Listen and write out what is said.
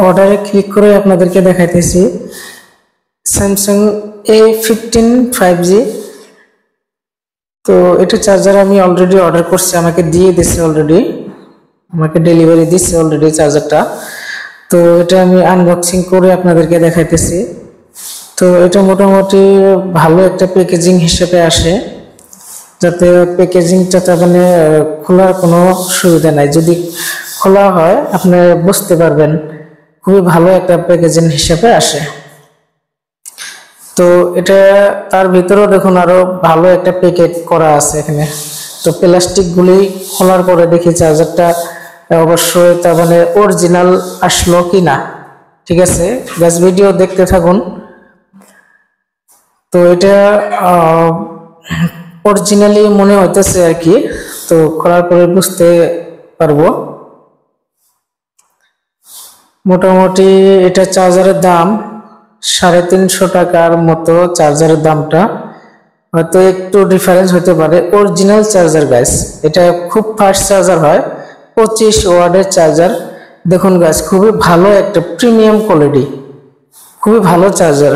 অর্ডারে ক্লিক করে আপনাদেরকে দেখাইতেছি স্যামসাং A15 5G। তো এটা চার্জার আমি অলরেডি অর্ডার করছি, আমাকে দিয়ে দিচ্ছে অলরেডি, আমাকে ডেলিভারি দিচ্ছে অলরেডি চার্জারটা। তো এটা আমি আনবক্সিং করে আপনাদেরকে দেখাইতেছি। তো এটা মোটামুটি ভালো একটা প্যাকেজিং হিসেবে আসে, যাতে প্যাকেজিংটা মানে খোলার কোনো সুবিধা নাই, যদি খোলা হয় আপনি বুঝতে পারবেন, খুবই ভালো একটা প্যাকেজিং হিসেবে আসে। তো এটা তার ভিতরেও দেখুন আরো ভালো একটা প্যাকেট করা আছে এখানে। তো প্লাস্টিক গুলি খোলার পরে দেখি চার্জারটা অবশ্যই তার মানে অরিজিনাল আসলো কিনা। ঠিক আছে গাইস, ভিডিও দেখতে থাকুন। তো এটা অরিজিনালি মনে হইতেছে আর কি, তো খোলার পরে বুঝতে পারবো। মোটামুটি এটা চার্জারের দাম 350 টাকার মতো, চার্জারের দামটা হয়তো একটু ডিফারেন্স হতে পারে। অরিজিনাল চার্জার গাইস, এটা খুব ফাস্ট চার্জার হয়, 25 ওয়াটের চার্জার। দেখুন গাইস, খুবই ভালো একটা প্রিমিয়াম কোয়ালিটি, খুবই ভালো চার্জার।